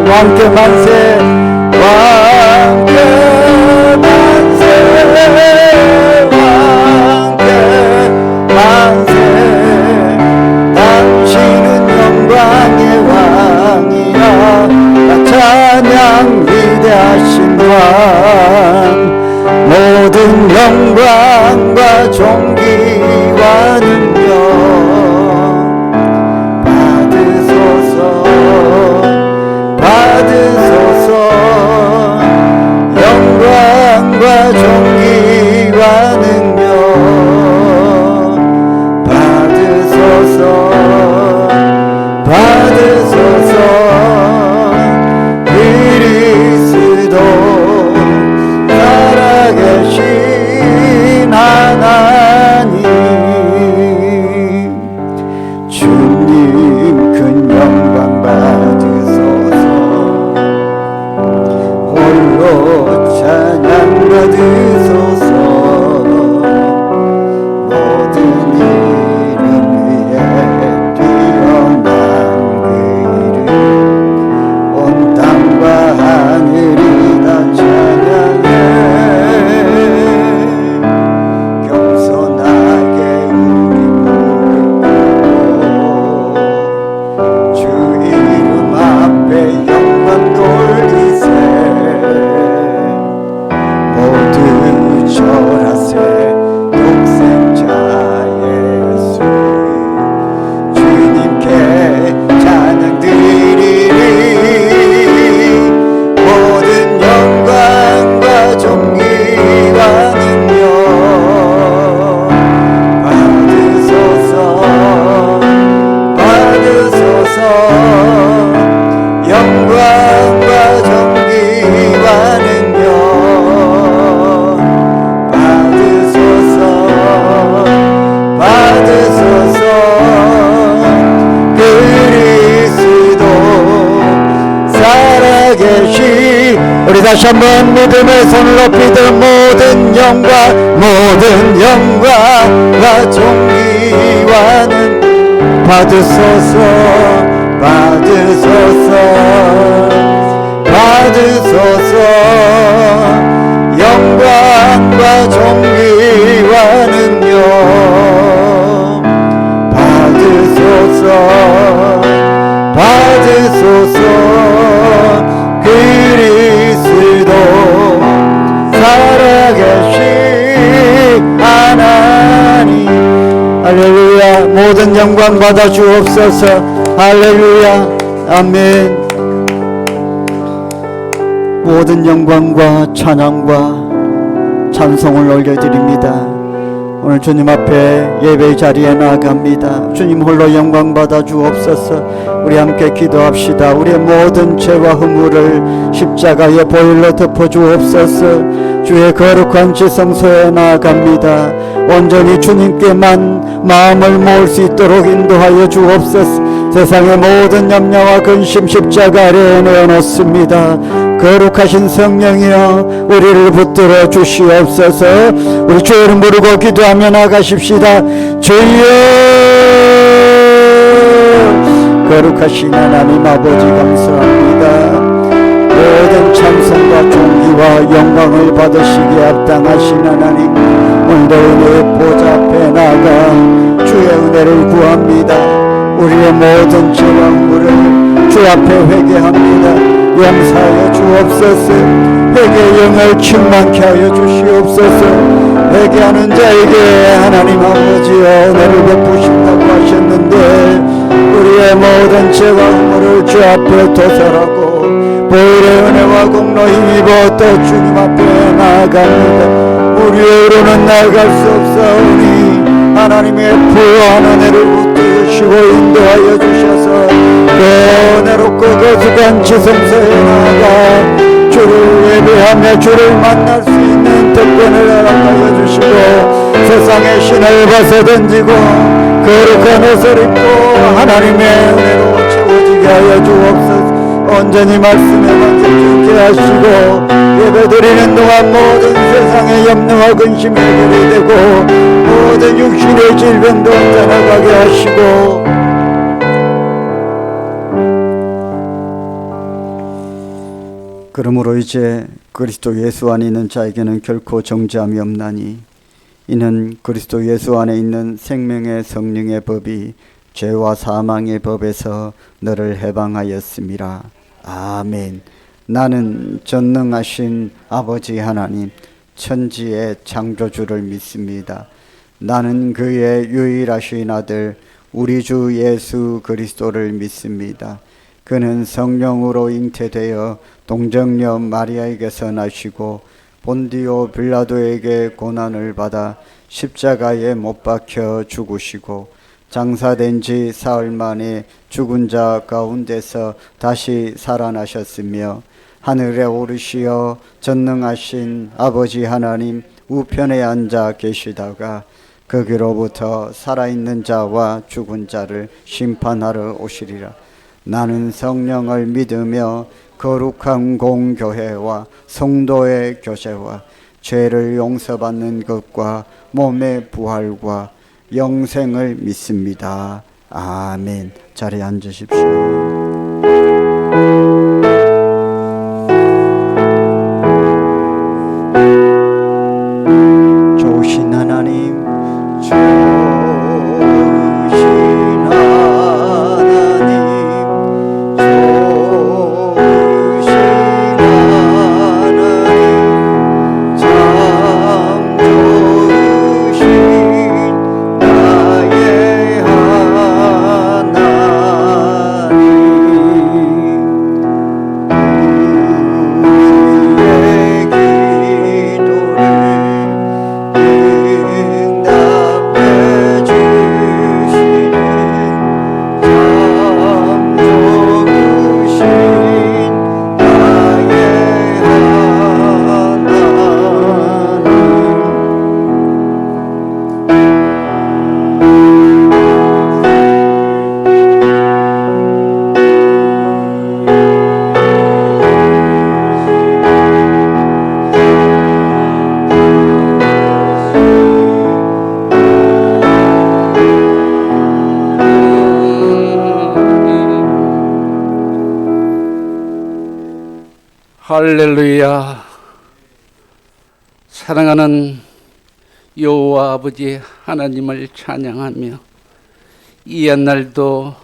왕께 만세, 왕께 만세, 왕께 만세. 당신은 영광의 왕이라. 찬양 위대하신 왕. 모든 영광과 존귀와 능력 받으소서. 영광과 존귀와 능력 받으소서. 받으소서. 그리스도 살아계신 하나님, 주님 큰 영광 받으소서. 홀로 찬양 받으소서. 모든 이름 위에 뛰어난 그 이름, 온 땅과 하늘이 다 찬양해. 겸손하게 우리 무릎 꿇고 주 이름 앞에 영광 돌리세. 모두 절하세. 독생자 예수 주님께 찬양 드리리. 모든 영광과 존귀와 능력 받으소서. 받으소서. 영광과 존귀와 능력 받으소서. 받으소서. 그리스도 살아계시. 우리 다시 한번 믿음의 손을 높이들. 모든 영광, 모든 영광과 존귀와 능력 받으소서. 받으소서. 받으소서. 영광과 존귀와 능력 받으소서. 받으소서. 그리스도 살아계신 하나님. 할렐루야. 모든 영광 받아 주옵소서. 할렐루야. 아멘. 모든 영광과 찬양과 찬송을 올려드립니다. 오늘 주님 앞에 예배 자리에 나아갑니다. 주님 홀로 영광 받아 주옵소서. 우리 함께 기도합시다. 우리의 모든 죄와 허물을 십자가의 보혈로 덮어 주옵소서. 주의 거룩한 지성소에 나아갑니다. 온전히 주님께만 마음을 모을 수 있도록 인도하여 주옵소서. 세상의 모든 염려와 근심 십자가 아래에 내어놓습니다. 거룩하신 성령이여 우리를 붙들어 주시옵소서. 우리 주의 이름 부르고 기도하며 나가십시다. 주여. 거룩하신 하나님 아버지 감사합니다. 모든 찬송과 존귀와 영광을 받으시기에 합당하신 하나님, 오늘도 은혜의 보좌 앞에 나가 주의 은혜를 구합니다. 우리의 모든 죄와 허물을 주 앞에 회개합니다. 용서하여 주옵소서. 회개의 영을 충만케 하여 주시옵소서. 회개하는 자에게 하나님 아버지여 은혜를 베푸신다고 하셨는데, 우리의 모든 죄와 허물을 주 앞에 도설하고 보혈의 은혜와 공로 힘입어 또 주님 앞에 나아갑니다. 우리로는 나아갈 수 없사오니 하나님의 부요한 은혜를 붙드시고 인도하여 주셔서 또 은혜롭고 거룩한 지성소에 나아가 주를 예배하며 주를 만날 수 있는 특권을 허락하여 주시고 세상의 신을 벗어던지고 거룩한 옷을 입고 하나님의 은혜로 채워지게 하여 주옵소서. 온전히 말씀에 만족케 하시고 예배드리는 동안 모든 세상의 염려와 근심이 해결이 되고 모든 육신의 질병도 떠나가게 하시고 그러므로 이제 그리스도 예수 안에 있는 자에게는 결코 정죄함이 없나니 이는 그리스도 예수 안에 있는 생명의 성령의 법이 죄와 사망의 법에서 너를 해방하였음이라. 아멘. 나는 전능하신 아버지 하나님 천지의 창조주를 믿습니다. 나는 그의 유일하신 아들 우리 주 예수 그리스도를 믿습니다. 그는 성령으로 잉태되어 동정녀 마리아에게서 나시고 본디오 빌라도에게 고난을 받아 십자가에 못 박혀 죽으시고 장사된 지 사흘 만에 죽은 자 가운데서 다시 살아나셨으며 하늘에 오르시어 전능하신 아버지 하나님 우편에 앉아 계시다가 거기로부터 살아있는 자와 죽은 자를 심판하러 오시리라. 나는 성령을 믿으며 거룩한 공교회와 성도의 교제와 죄를 용서받는 것과 몸의 부활과 영생을 믿습니다. 아멘. 자리에 앉으십시오. 좋으신 하나님, 할렐루야. 사랑하는 여호와 아버지 하나님을 찬양하며 이 옛날도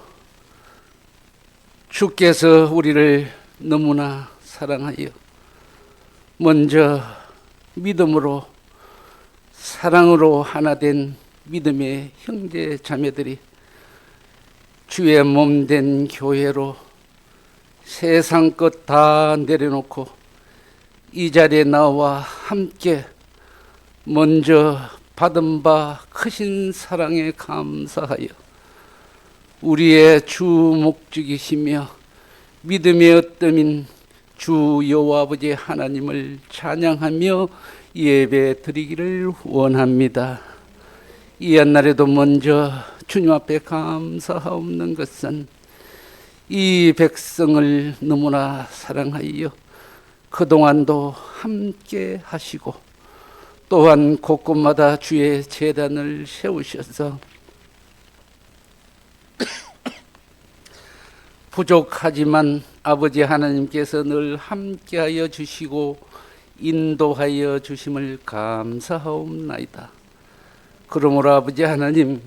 주께서 우리를 너무나 사랑하여 먼저 믿음으로 사랑으로 하나 된 믿음의 형제 자매들이 주의 몸된 교회로 세상 것 다 내려놓고 이 자리에 나와 함께 먼저 받은 바 크신 사랑에 감사하여 우리의 주 목적이시며 믿음의 어뜸인 주 여호와 아버지 하나님을 찬양하며 예배 드리기를 원합니다. 이 옛날에도 먼저 주님 앞에 감사하옵는 것은 이 백성을 너무나 사랑하여 그동안도 함께 하시고 또한 곳곳마다 주의 제단을 세우셔서 부족하지만 아버지 하나님께서 늘 함께하여 주시고 인도하여 주심을 감사하옵나이다. 그러므로 아버지 하나님,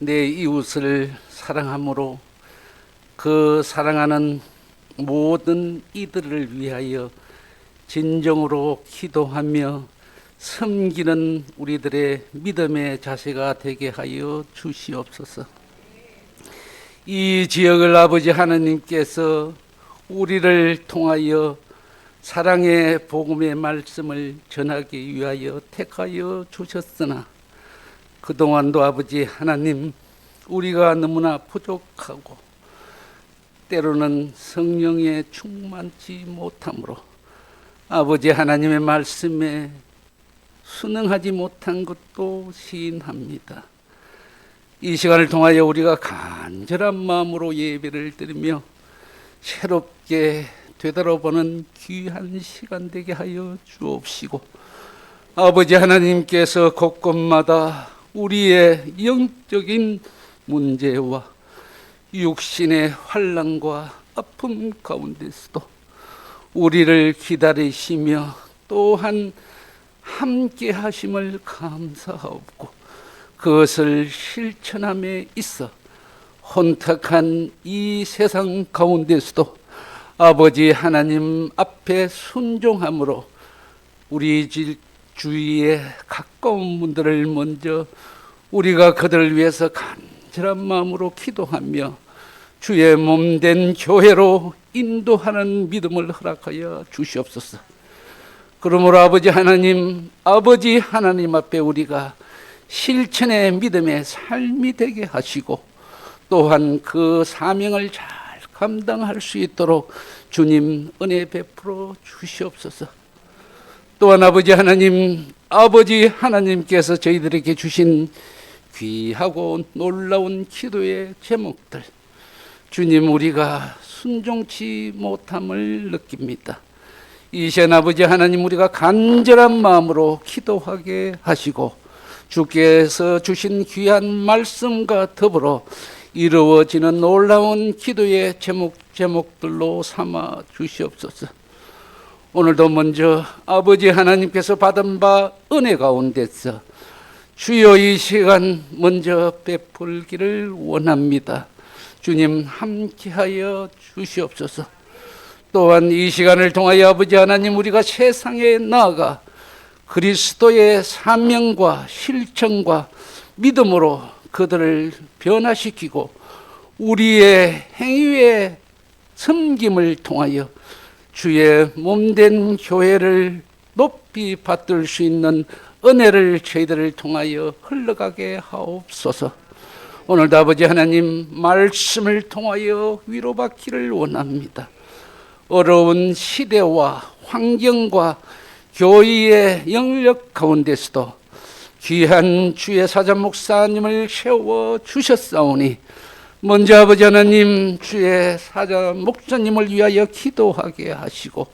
내 이웃을 사랑함으로 그 사랑하는 모든 이들을 위하여 진정으로 기도하며 섬기는 우리들의 믿음의 자세가 되게 하여 주시옵소서. 이 지역을 아버지 하나님께서 우리를 통하여 사랑의 복음의 말씀을 전하기 위하여 택하여 주셨으나 그동안도 아버지 하나님 우리가 너무나 부족하고 때로는 성령에 충만치 못함으로 아버지 하나님의 말씀에 순응하지 못한 것도 시인합니다. 이 시간을 통하여 우리가 간절한 마음으로 예배를 드리며 새롭게 되돌아보는 귀한 시간 되게 하여 주옵시고, 아버지 하나님께서 곳곳마다 우리의 영적인 문제와 육신의 환난과 아픔 가운데서도 우리를 기다리시며 또한 함께 하심을 감사하옵고, 그것을 실천함에 있어 혼탁한 이 세상 가운데서도 아버지 하나님 앞에 순종함으로 우리 주위에 가까운 분들을 먼저 우리가 그들을 위해서 간절한 마음으로 기도하며 주의 몸된 교회로 인도하는 믿음을 허락하여 주시옵소서. 그러므로 아버지 하나님 앞에 우리가 실천의 믿음의 삶이 되게 하시고, 또한 그 사명을 잘 감당할 수 있도록 주님 은혜 베풀어 주시옵소서. 또한 아버지 하나님께서 저희들에게 주신 귀하고 놀라운 기도의 제목들, 주님 우리가 순종치 못함을 느낍니다. 이 시간 아버지 하나님, 우리가 간절한 마음으로 기도하게 하시고 주께서 주신 귀한 말씀과 더불어 이루어지는 놀라운 기도의 제목들로 삼아 주시옵소서. 오늘도 먼저 아버지 하나님께서 받은 바 은혜 가운데서 주여 이 시간 먼저 베풀기를 원합니다. 주님 함께하여 주시옵소서. 또한 이 시간을 통하여 아버지 하나님, 우리가 세상에 나아가 그리스도의 사명과 실천과 믿음으로 그들을 변화시키고 우리의 행위의 섬김을 통하여 주의 몸된 교회를 높이 받들 수 있는 은혜를 저희들을 통하여 흘러가게 하옵소서. 오늘도 아버지 하나님 말씀을 통하여 위로받기를 원합니다. 어려운 시대와 환경과 교회의 영역 가운데서도 귀한 주의 사자 목사님을 세워 주셨사오니 먼저 아버지 하나님 주의 사자 목사님을 위하여 기도하게 하시고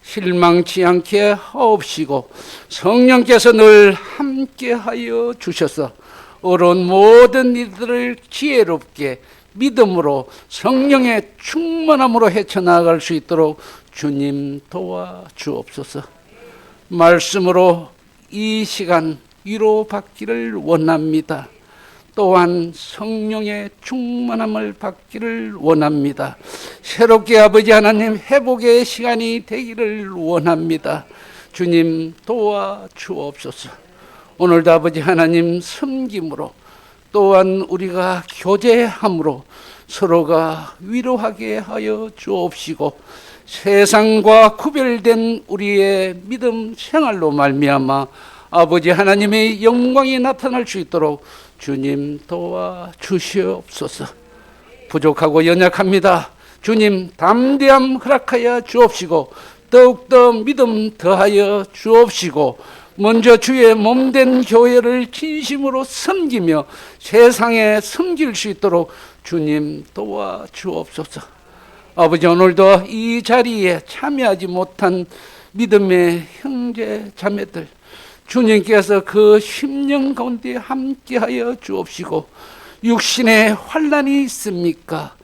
실망치 않게 하옵시고, 성령께서 늘 함께하여 주셔서 어려운 모든 이들을 지혜롭게 믿음으로 성령의 충만함으로 헤쳐나갈 수 있도록 주님 도와주옵소서. 말씀으로 이 시간 위로받기를 원합니다. 또한 성령의 충만함을 받기를 원합니다. 새롭게 아버지 하나님 회복의 시간이 되기를 원합니다. 주님 도와주옵소서. 오늘도 아버지 하나님 섬김으로 또한 우리가 교제함으로 서로가 위로하게 하여 주옵시고, 세상과 구별된 우리의 믿음 생활로 말미암아 아버지 하나님의 영광이 나타날 수 있도록 주님 도와주시옵소서. 부족하고 연약합니다. 주님 담대함 허락하여 주옵시고 더욱더 믿음 더하여 주옵시고, 먼저 주의 몸된 교회를 진심으로 섬기며 세상에 섬길 수 있도록 주님 도와주옵소서. 아버지, 오늘도 이 자리에 참여하지 못한 믿음의 형제 자매들, 주님께서 그 심령 가운데 함께하여 주옵시고, 육신의 환난이 있습니까?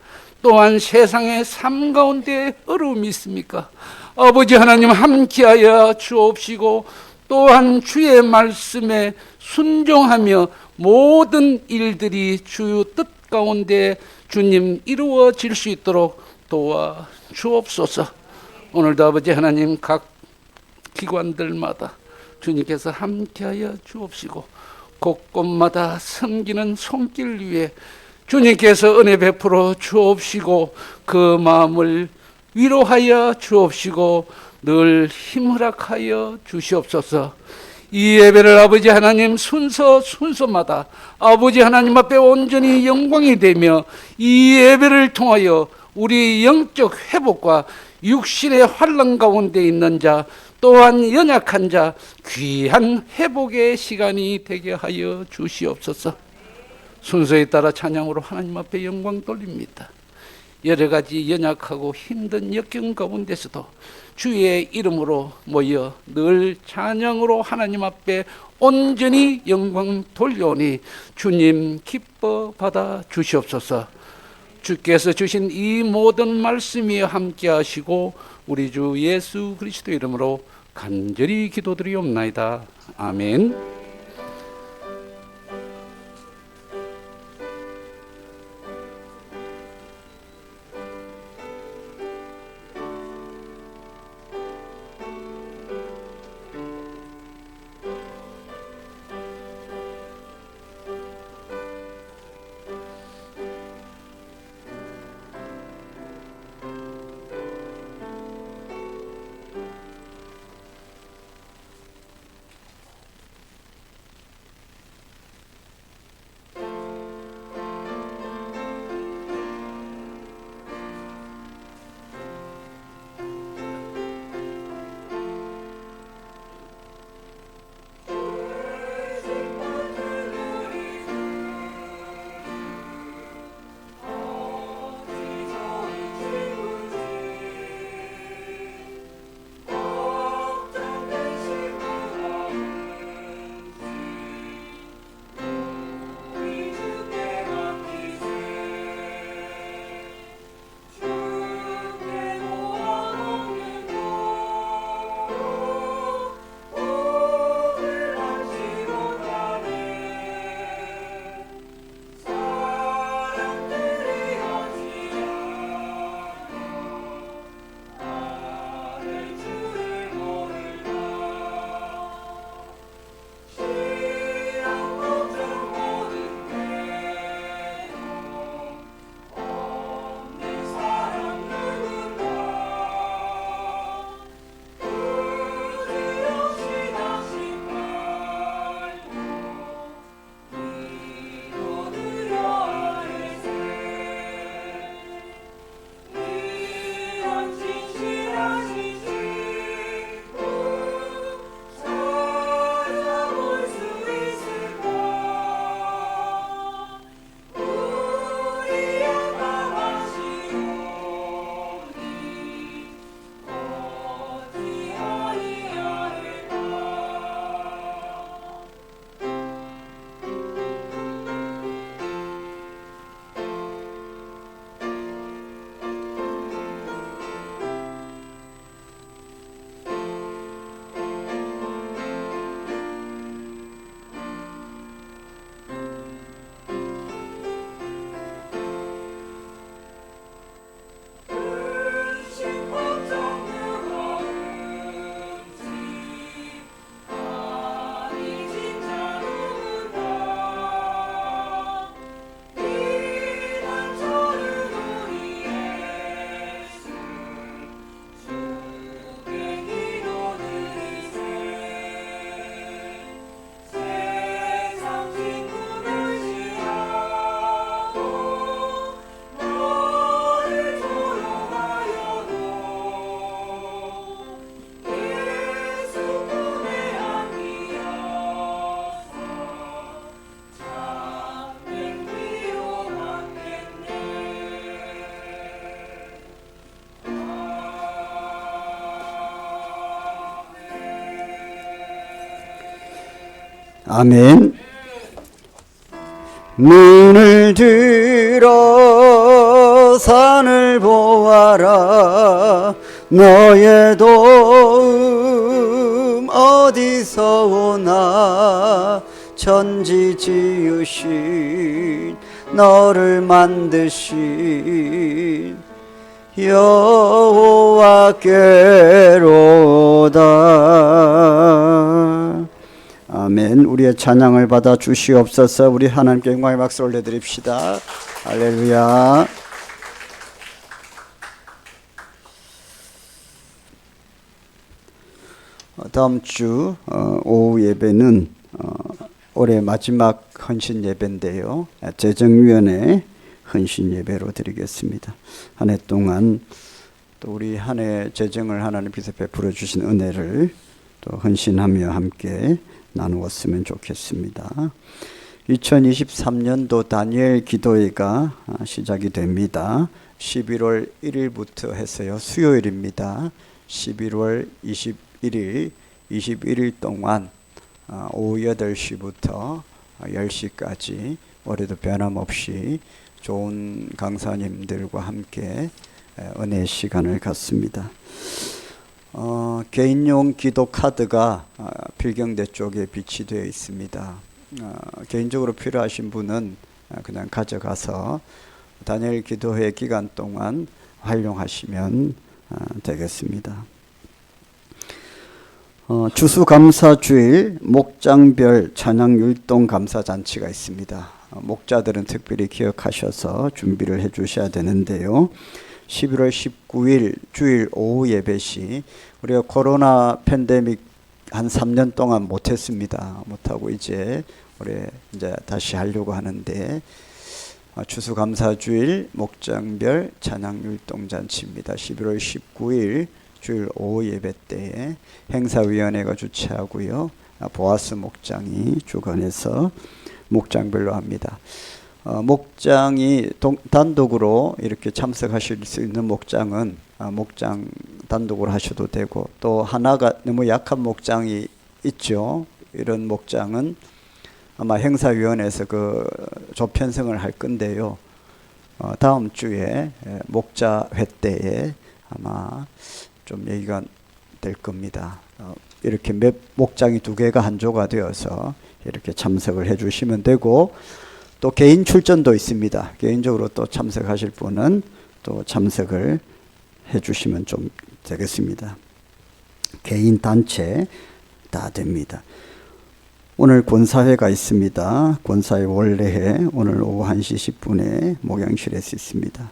또한 세상의 삶 가운데 어려움이 있습니까? 아버지 하나님 함께하여 주옵시고, 또한 주의 말씀에 순종하며 모든 일들이 주의 뜻 가운데 주님 이루어질 수 있도록 도와주옵소서. 오늘도 아버지 하나님 각 기관들마다 주님께서 함께하여 주옵시고, 곳곳마다 섬기는 손길 위에 주님께서 은혜 베풀어 주옵시고, 그 마음을 위로하여 주옵시고 늘 힘허락하여 주시옵소서. 이 예배를 아버지 하나님 순서마다 아버지 하나님 앞에 온전히 영광이 되며 이 예배를 통하여 우리 영적 회복과 육신의 환란 가운데 있는 자, 또한 연약한 자, 귀한 회복의 시간이 되게 하여 주시옵소서. 순서에 따라 찬양으로 하나님 앞에 영광 돌립니다. 여러 가지 연약하고 힘든 역경 가운데서도 주의 이름으로 모여 늘 찬양으로 하나님 앞에 온전히 영광 돌려오니 주님 기뻐 받아 주시옵소서. 주께서 주신 이 모든 말씀이 함께 하시고 우리 주 예수 그리스도 이름으로 간절히 기도드리옵나이다. 아멘. 아멘. 눈을 들어 산을 보아라. 너의 도움 어디서 오나. 천지 지으신 너를 만드신 여호와께로다. 아멘. 우리의 찬양을 받아 주시옵소서. 우리 하나님께 영광의 박수 올려드립시다. 할렐루야. 다음 주 오후 예배는 올해 마지막 헌신 예배인데요. 재정위원회 헌신 예배로 드리겠습니다. 한 해 동안 또 우리 한 해 재정을 하나님께서 베풀어 주신 은혜를 또 헌신하며 함께 나누었으면 좋겠습니다. 2023년도 다니엘 기도회가 시작이 됩니다. 11월 1일부터 해서요. 수요일입니다. 11월 21일, 21일 동안 오후 8시부터 10시까지 올해도 변함없이 좋은 강사님들과 함께 은혜의 시간을 갖습니다. 개인용 기도 카드가 필경대 쪽에 비치되어 있습니다. 개인적으로 필요하신 분은 그냥 가져가서 다니엘 기도회 기간 동안 활용하시면 되겠습니다. 추수감사주일 목장별 찬양율동 감사잔치가 있습니다. 목자들은 특별히 기억하셔서 준비를 해 주셔야 되는데요. 11월 19일 주일 오후 예배시 우리가 코로나 팬데믹 한 3년 동안 못했습니다. 못하고 이제 올해 이제 다시 하려고 하는데 추수감사주일 목장별 찬양율동잔치입니다. 11월 19일 주일 오후 예배 때에 행사위원회가 주최하고요. 보아스 목장이 주관해서 목장별로 합니다. 목장이 단독으로 이렇게 참석하실 수 있는 목장은 목장 단독으로 하셔도 되고, 또 하나가 너무 약한 목장이 있죠. 이런 목장은 아마 행사위원회에서 그 조편성을 할 건데요. 다음 주에 목자회 때에 아마 좀 얘기가 될 겁니다. 이렇게 목장이 2개가 한조가 되어서 이렇게 참석을 해 주시면 되고, 또 개인 출전도 있습니다. 개인적으로 또 참석하실 분은 또 참석을 해 주시면 좀 되겠습니다. 개인 단체 다 됩니다. 오늘 권사회가 있습니다. 권사회 원래회 오늘 오후 1시 10분에 목양실에서 있습니다.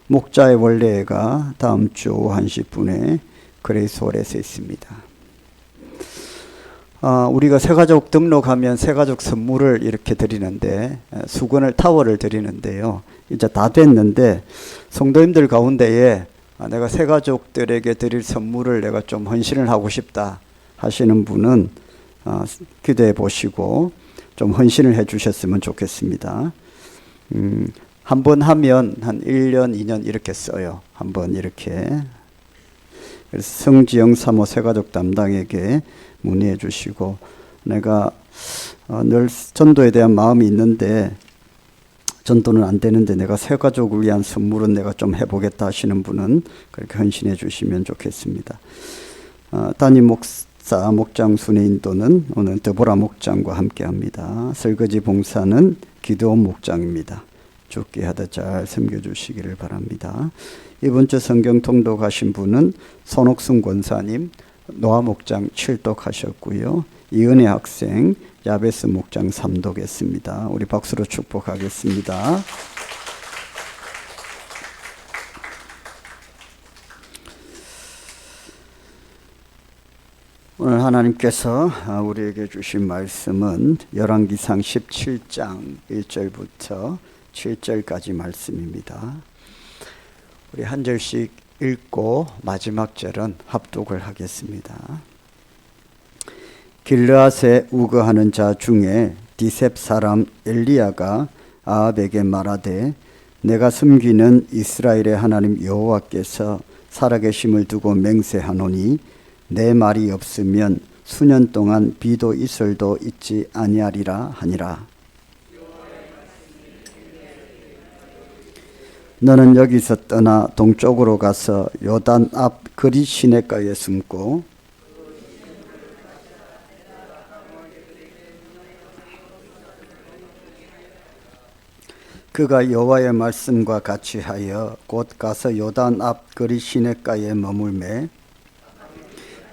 목자의 원래회가 다음 주 오후 1시 10분에 그레이스홀에서 있습니다. 우리가 새가족 등록하면 새가족 선물을 이렇게 드리는데, 수건을 타월을 드리는데요. 이제 다 됐는데 성도님들 가운데에 내가 새가족들에게 드릴 선물을 내가 좀 헌신을 하고 싶다 하시는 분은 기도해 보시고 좀 헌신을 해 주셨으면 좋겠습니다. 한 번 하면 한 1년, 2년 이렇게 써요. 한 번 이렇게. 그래서 성지영 사모 새가족 담당에게 문의해 주시고, 내가 늘 전도에 대한 마음이 있는데 전도는 안 되는데 내가 새가족을 위한 선물은 내가 좀 해보겠다 하시는 분은 그렇게 헌신해 주시면 좋겠습니다. 담임 목사 목장 순회 인도는 오늘 드보라 목장과 함께 합니다. 설거지 봉사는 기도원 목장입니다. 죽게 하다 잘 섬겨주시기를 바랍니다. 이번 주 성경 통독하신 분은 손옥순 권사님, 노아 목장 7독하셨고요. 이은혜 학생, 야베스 목장 3독했습니다. 우리 박수로 축복하겠습니다. 오늘 하나님께서 우리에게 주신 말씀은 열왕기상 17장 1절부터 7절까지 말씀입니다. 우리 한 절씩 읽고 마지막 절은 합독을 하겠습니다. 길르앗에 우거하는 자 중에 디셉 사람 엘리야가 아합에게 말하되, 내가 섬기는 이스라엘의 하나님 여호와께서 살아계심을 두고 맹세하노니 내 말이 없으면 수년 동안 비도 이슬도 있지 아니하리라 하니라. 너는 여기서 떠나 동쪽으로 가서 요단 앞 그릿 시내가에 숨고 그가 여호와의 말씀과 같이 하여 곧 가서 요단 앞 그릿 시내가에 머물매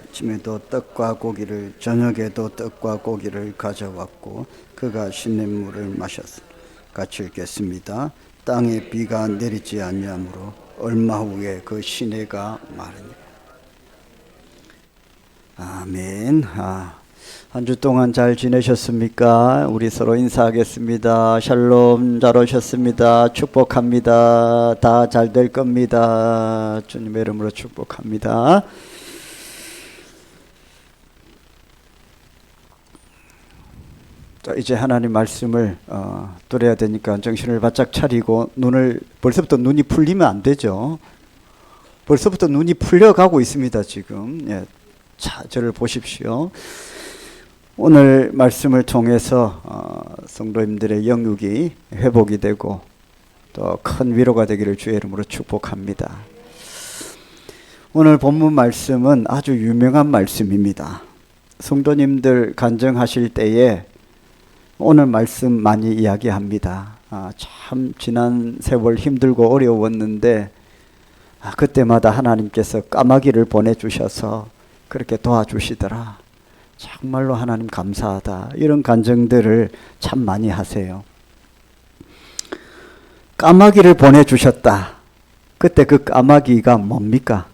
아침에도 떡과 고기를 저녁에도 떡과 고기를 가져왔고 그가 시냇물을 마셨으니 같이 읽겠습니다. 땅에 비가 내리지 아니하므로 얼마 후에 그 시내가 마르니라. 아멘. 한 주 동안 잘 지내셨습니까? 우리 서로 인사하겠습니다. 샬롬, 잘 오셨습니다. 축복합니다. 다 잘 될 겁니다. 주님의 이름으로 축복합니다. 자, 이제 하나님 말씀을 들어야 되니까 정신을 바짝 차리고 벌써부터 눈이 풀리면 안 되죠. 벌써부터 눈이 풀려가고 있습니다. 지금. 예. 자, 저를 보십시오. 오늘 말씀을 통해서 성도님들의 영육이 회복이 되고 또 큰 위로가 되기를 주의 이름으로 축복합니다. 오늘 본문 말씀은 아주 유명한 말씀입니다. 성도님들 간증하실 때에 오늘 말씀 많이 이야기합니다. 참 지난 세월 힘들고 어려웠는데 그때마다 하나님께서 까마귀를 보내주셔서 그렇게 도와주시더라. 정말로 하나님 감사하다. 이런 간증들을 참 많이 하세요. 까마귀를 보내주셨다. 그때 그 까마귀가 뭡니까?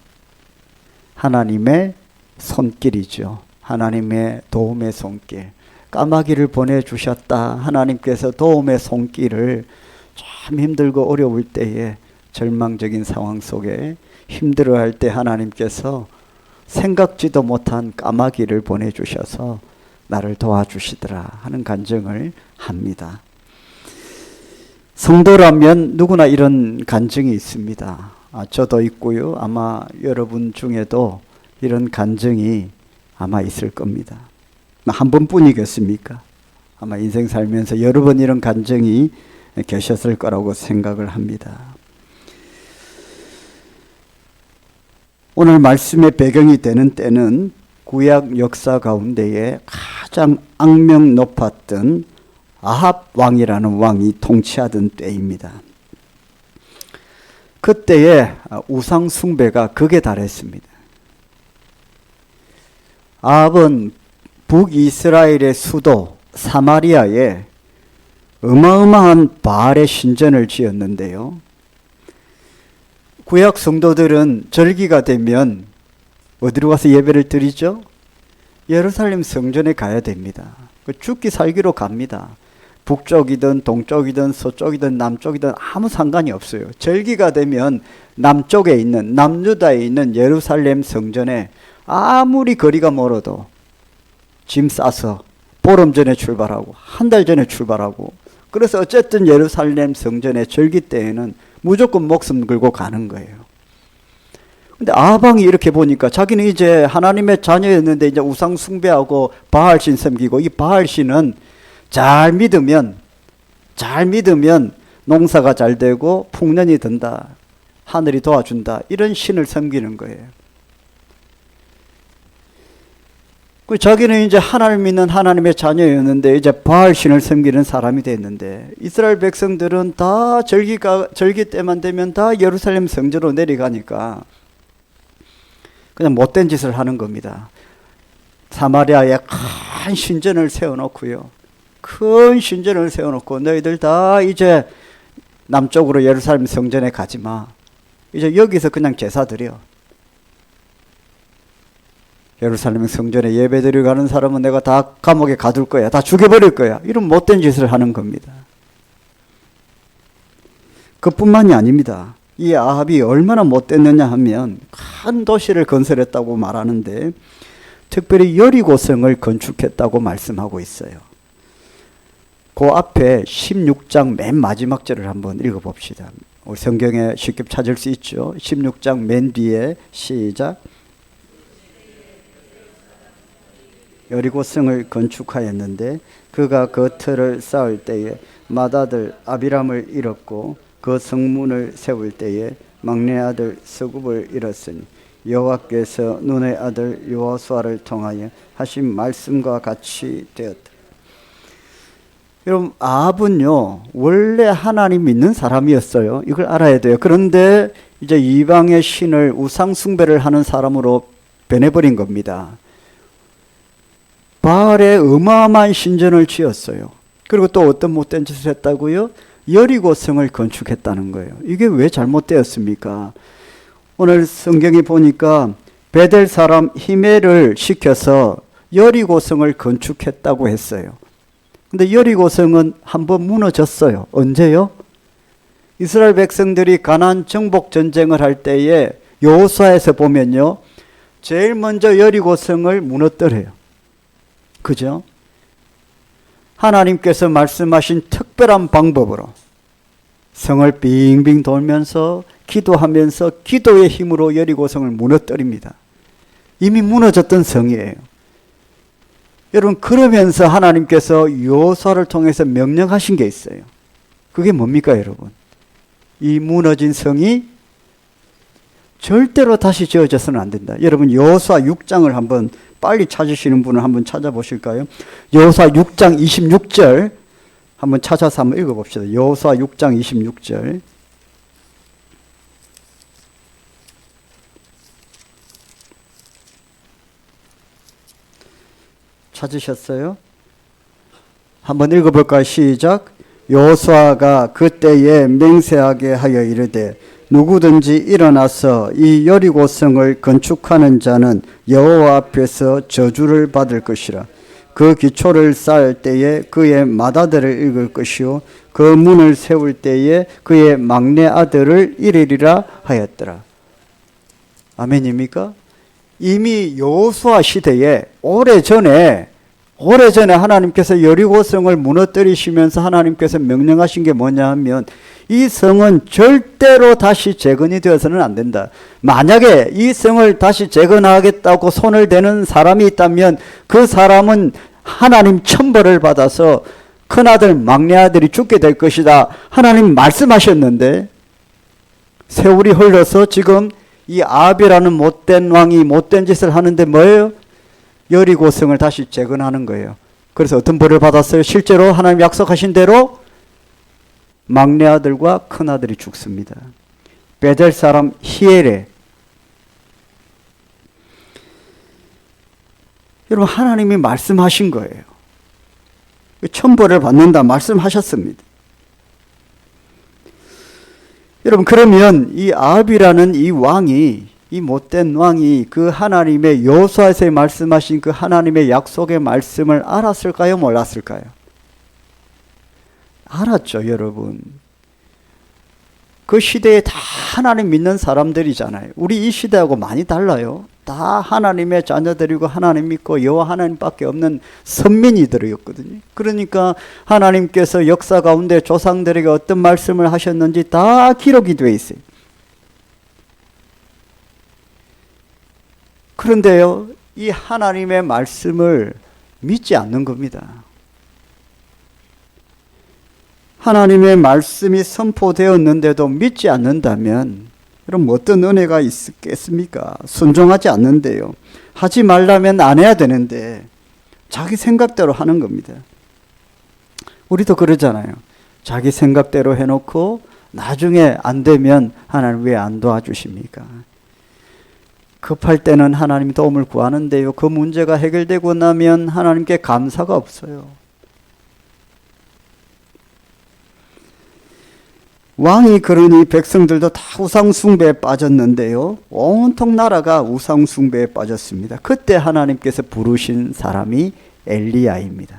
하나님의 손길이죠. 하나님의 도움의 손길. 까마귀를 보내주셨다. 하나님께서 도움의 손길을 참 힘들고 어려울 때에 절망적인 상황 속에 힘들어할 때 하나님께서 생각지도 못한 까마귀를 보내주셔서 나를 도와주시더라 하는 간증을 합니다. 성도라면 누구나 이런 간증이 있습니다. 저도 있고요. 아마 여러분 중에도 이런 간증이 아마 있을 겁니다. 한 번뿐이겠습니까? 아마 인생 살면서 여러 번 이런 간증이 계셨을 거라고 생각을 합니다. 오늘 말씀의 배경이 되는 때는 구약 역사 가운데에 가장 악명 높았던 아합 왕이라는 왕이 통치하던 때입니다. 그때의 우상 숭배가 극에 달했습니다. 아합은 북이스라엘의 수도 사마리아에 어마어마한 바알의 신전을 지었는데요. 구약 성도들은 절기가 되면 어디로 가서 예배를 드리죠? 예루살렘 성전에 가야 됩니다. 죽기 살기로 갑니다. 북쪽이든 동쪽이든 서쪽이든 남쪽이든 아무 상관이 없어요. 절기가 되면 남쪽에 있는 남유다에 있는 예루살렘 성전에 아무리 거리가 멀어도 짐 싸서 보름 전에 출발하고 한 달 전에 출발하고 그래서 어쨌든 예루살렘 성전의 절기 때에는 무조건 목숨 걸고 가는 거예요. 근데 아방이 이렇게 보니까 자기는 이제 하나님의 자녀였는데 이제 우상 숭배하고 바알신 섬기고 이 바알신은 잘 믿으면 농사가 잘 되고 풍년이 든다. 하늘이 도와준다. 이런 신을 섬기는 거예요. 자기는 이제 하나님 믿는 하나님의 자녀였는데 이제 바알신을 섬기는 사람이 됐는데 이스라엘 백성들은 다 절기 때만 되면 다 예루살렘 성전으로 내려가니까 그냥 못된 짓을 하는 겁니다. 사마리아에 큰 신전을 세워놓고요. 큰 신전을 세워놓고 너희들 다 이제 남쪽으로 예루살렘 성전에 가지 마. 이제 여기서 그냥 제사 드려. 예루살렘 성전에 예배드리러 가는 사람은 내가 다 감옥에 가둘 거야. 다 죽여버릴 거야. 이런 못된 짓을 하는 겁니다. 그뿐만이 아닙니다. 이 아합이 얼마나 못됐느냐 하면 큰 도시를 건설했다고 말하는데 특별히 여리고성을 건축했다고 말씀하고 있어요. 그 앞에 16장 맨 마지막 절을 한번 읽어봅시다. 우리 성경에 쉽게 찾을 수 있죠. 16장 맨 뒤에 시작. 여리고성을 건축하였는데 그가 그 틀을 쌓을 때에 맏아들 아비람을 잃었고 그 성문을 세울 때에 막내 아들 스굽을 잃었으니 여호와께서 눈의 아들 여호수아를 통하여 하신 말씀과 같이 되었다. 여러분 아합은요 원래 하나님 믿는 사람이었어요. 이걸 알아야 돼요. 그런데 이제 이방의 신을 우상 숭배를 하는 사람으로 변해버린 겁니다. 바알의 어마어마한 신전을 지었어요. 그리고 또 어떤 못된 짓을 했다고요? 여리고성을 건축했다는 거예요. 이게 왜 잘못되었습니까? 오늘 성경에 보니까 베델 사람 히멜을 시켜서 여리고성을 건축했다고 했어요. 근데 여리고성은 한번 무너졌어요. 언제요? 이스라엘 백성들이 가나안 정복 전쟁을 할 때에 여호수아에서 보면요, 제일 먼저 여리고성을 무너뜨려요. 그죠? 하나님께서 말씀하신 특별한 방법으로 성을 빙빙 돌면서 기도하면서 기도의 힘으로 여리고성을 무너뜨립니다. 이미 무너졌던 성이에요. 여러분, 그러면서 하나님께서 여호수아를 통해서 명령하신 게 있어요. 그게 뭡니까, 여러분? 이 무너진 성이 절대로 다시 지어져서는 안 된다. 여러분, 여호수아 6장을 한번 빨리 찾으시는 분은 한번 찾아보실까요? 여호수아 6장 26절 한번 찾아서 한번 읽어봅시다. 여호수아 6장 26절. 찾으셨어요? 한번 읽어볼까요? 시작. 여호수아가 그때에 맹세하게 하여 이르되 누구든지 일어나서 이 여리고성을 건축하는 자는 여호와 앞에서 저주를 받을 것이라. 그 기초를 쌓을 때에 그의 맏아들을 읽을 것이요 그 문을 세울 때에 그의 막내 아들을 이르리라 하였더라. 아멘입니까? 이미 여호수아 시대에 오래전에 하나님께서 여리고성을 무너뜨리시면서 하나님께서 명령하신 게 뭐냐 하면 이 성은 절대로 다시 재건이 되어서는 안 된다. 만약에 이 성을 다시 재건하겠다고 손을 대는 사람이 있다면 그 사람은 하나님 천벌을 받아서 큰아들 막내아들이 죽게 될 것이다. 하나님 말씀하셨는데 세월이 흘러서 지금 이 아합이라는 못된 왕이 못된 짓을 하는데 뭐예요? 여리고성을 다시 재건하는 거예요. 그래서 어떤 벌을 받았어요? 실제로 하나님 약속하신 대로 막내 아들과 큰 아들이 죽습니다. 베델 사람 히엘에. 여러분, 하나님이 말씀하신 거예요. 천벌을 받는다 말씀하셨습니다. 여러분, 그러면 이 아합이라는 이 왕이, 이 못된 왕이 그 하나님의 여호수아에서 말씀하신 그 하나님의 약속의 말씀을 알았을까요? 몰랐을까요? 알았죠, 여러분. 그 시대에 다 하나님 믿는 사람들이잖아요. 우리 이 시대하고 많이 달라요. 다 하나님의 자녀들이고 하나님 믿고 여호와 하나님밖에 없는 선민이들이었거든요. 그러니까 하나님께서 역사 가운데 조상들에게 어떤 말씀을 하셨는지 다 기록이 되어 있어요. 그런데요, 이 하나님의 말씀을 믿지 않는 겁니다. 하나님의 말씀이 선포되었는데도 믿지 않는다면 그럼 어떤 은혜가 있겠습니까? 순종하지 않는데요. 하지 말라면 안 해야 되는데 자기 생각대로 하는 겁니다. 우리도 그러잖아요. 자기 생각대로 해놓고 나중에 안 되면 하나님 왜 안 도와주십니까? 급할 때는 하나님 도움을 구하는데요. 그 문제가 해결되고 나면 하나님께 감사가 없어요. 왕이 그러니 백성들도 다 우상숭배에 빠졌는데요. 온통 나라가 우상숭배에 빠졌습니다. 그때 하나님께서 부르신 사람이 엘리야입니다.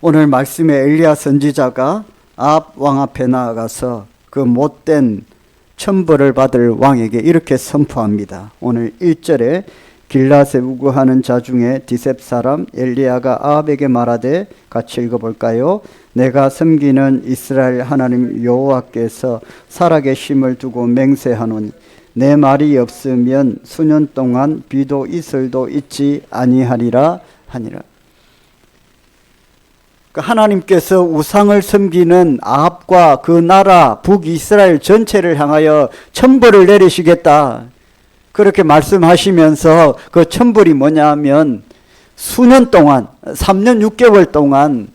오늘 말씀에 엘리야 선지자가 아합 왕 앞에 나아가서 그 못된 천벌을 받을 왕에게 이렇게 선포합니다. 오늘 1절에 길라세 우구하는 자 중에 디셉 사람 엘리야가 아합에게 말하되 같이 읽어볼까요? 내가 섬기는 이스라엘 하나님 여호와께서 살아계심을 두고 맹세하노니 내 말이 없으면 수년 동안 비도 이슬도 있지 아니하리라 하니라. 하나님께서 우상을 섬기는 아합과 그 나라 북이스라엘 전체를 향하여 천벌을 내리시겠다. 그렇게 말씀하시면서 그 천벌이 뭐냐 하면 수년 동안 3년 6개월 동안